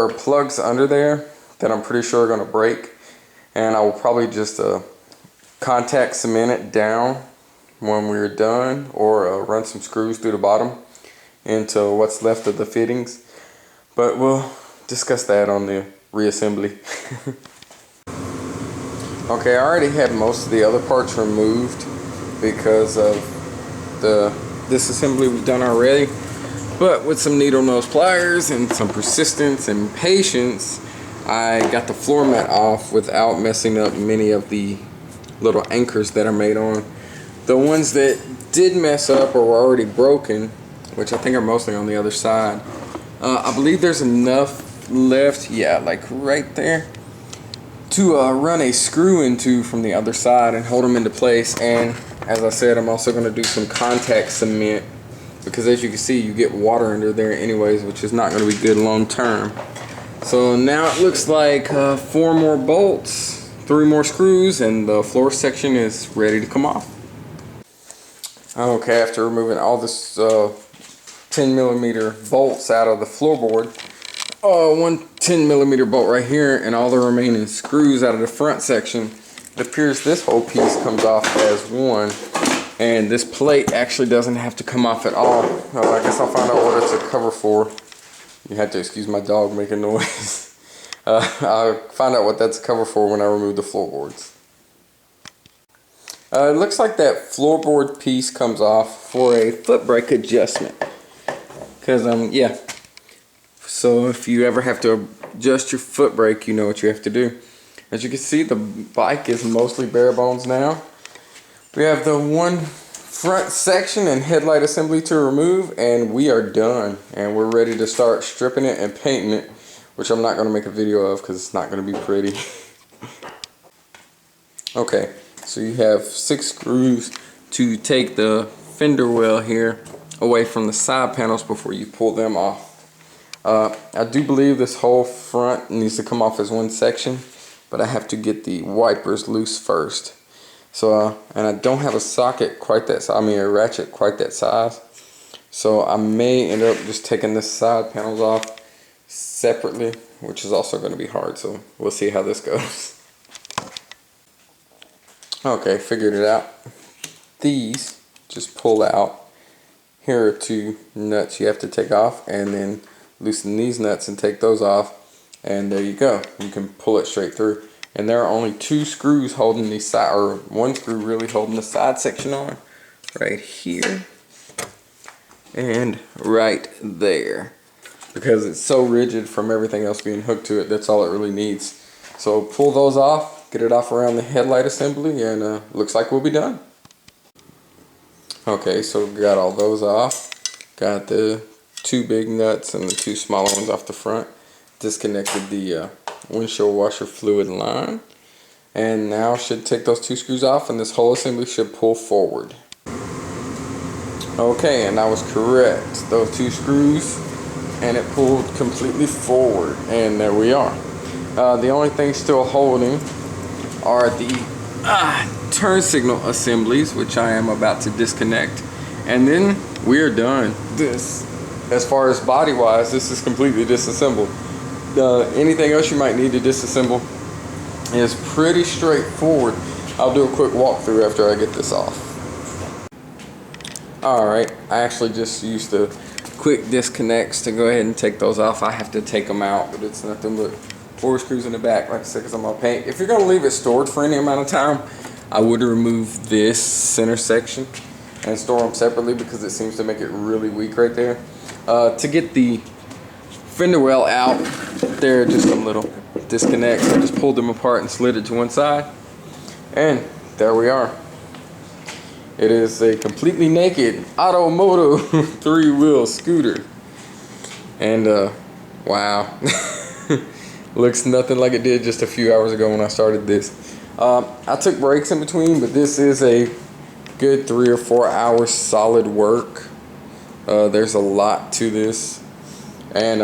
are plugs under there that I'm pretty sure are going to break, and I will probably just contact cement it down when we're done, or run some screws through the bottom into what's left of the fittings. But we'll discuss that on the reassembly. Okay, I already had most of the other parts removed because of the disassembly we've done already. But with some needle nose pliers and some persistence and patience, I got the floor mat off without messing up many of the little anchors that are made on. The ones that did mess up or were already broken, which I think are mostly on the other side, I believe there's enough left, yeah, like right there, to run a screw into from the other side and hold them into place. And as I said, I'm also going to do some contact cement, because as you can see, you get water under there anyways, which is not going to be good long term. So now it looks like 4 more bolts, 3 more screws, and the floor section is ready to come off. Okay, after removing all this 10mm bolts out of the floorboard, one 10mm bolt right here, and all the remaining screws out of the front section, it appears this whole piece comes off as one, and this plate actually doesn't have to come off at all. I guess I'll find out what it's a cover for. You have to excuse my dog making noise. I'll find out what that's a cover for when I remove the floorboards. It looks like that floorboard piece comes off for a foot brake adjustment. Because, yeah. So if you ever have to adjust your foot brake, you know what you have to do. As you can see, the bike is mostly bare bones now. We have the one front section and headlight assembly to remove, and we are done. And we're ready to start stripping it and painting it, which I'm not going to make a video of because it's not going to be pretty. Okay. So you have 6 screws to take the fender well here away from the side panels before you pull them off. I do believe this whole front needs to come off as one section, but I have to get the wipers loose first. So, and I don't have a socket quite that size, I mean a ratchet quite that size. So I may end up just taking the side panels off separately, which is also going to be hard, so we'll see how this goes. Okay, figured it out. These just pull out. Here are 2 nuts you have to take off, and then loosen these nuts and take those off, and there you go. You can pull it straight through. And there are only 2 screws holding the side, or 1 screw really holding the side section on, right here and right there, because it's so rigid from everything else being hooked to it. That's all it really needs. So pull those off, get it off around the headlight assembly, and looks like we'll be done. Okay, so we got all those off. Got the 2 big nuts and the 2 smaller ones off the front. Disconnected the windshield washer fluid line. And now should take those 2 screws off, and this whole assembly should pull forward. Okay, and I was correct. Those 2 screws, and it pulled completely forward, and there we are. The only thing still holding are the turn signal assemblies, which I am about to disconnect, and then we're done. This, as far as body wise, this is completely disassembled. Anything else you might need to disassemble is pretty straightforward. I'll do a quick walkthrough after I get this off. Alright, I actually just used the quick disconnects to go ahead and take those off. I have to take them out, but it's nothing but 4 screws in the back, like I said, because I'm going to paint. If you're going to leave it stored for any amount of time, I would remove this center section and store them separately, because it seems to make it really weak right there. To get the fender well out, there are just some little disconnects. I just pulled them apart and slid it to one side, and there we are. It is a completely naked Auto-moto 3-wheel scooter, and wow. Looks nothing like it did just a few hours ago when I started this. I took breaks in between, but this is a good 3 or 4 hours solid work. There's a lot to this, and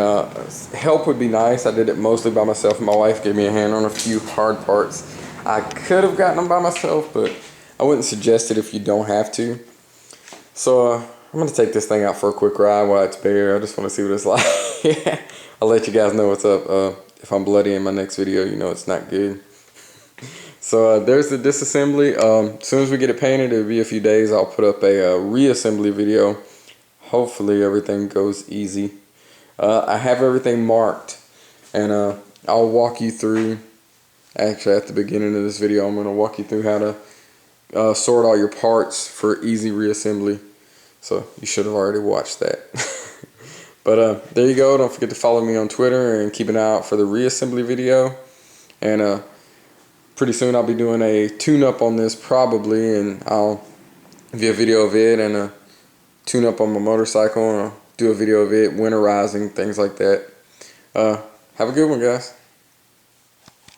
help would be nice. I did it mostly by myself. My wife gave me a hand on a few hard parts. I could have gotten them by myself, but I wouldn't suggest it if you don't have to. So I'm going to take this thing out for a quick ride while it's bare. I just want to see what it's like. I'll let you guys know what's up. If I'm bloody in my next video, you know it's not good. So there's the disassembly. As soon as we get it painted, it'll be a few days. I'll put up a reassembly video. Hopefully everything goes easy. I have everything marked, and I'll walk you through. Actually, at the beginning of this video, I'm going to walk you through how to sort all your parts for easy reassembly. So you should have already watched that. But there you go. Don't forget to follow me on Twitter and keep an eye out for the reassembly video. And pretty soon I'll be doing a tune-up on this probably, and I'll do a video of it and a tune-up on my motorcycle, and I'll do a video of it winterizing, things like that. Have a good one, guys.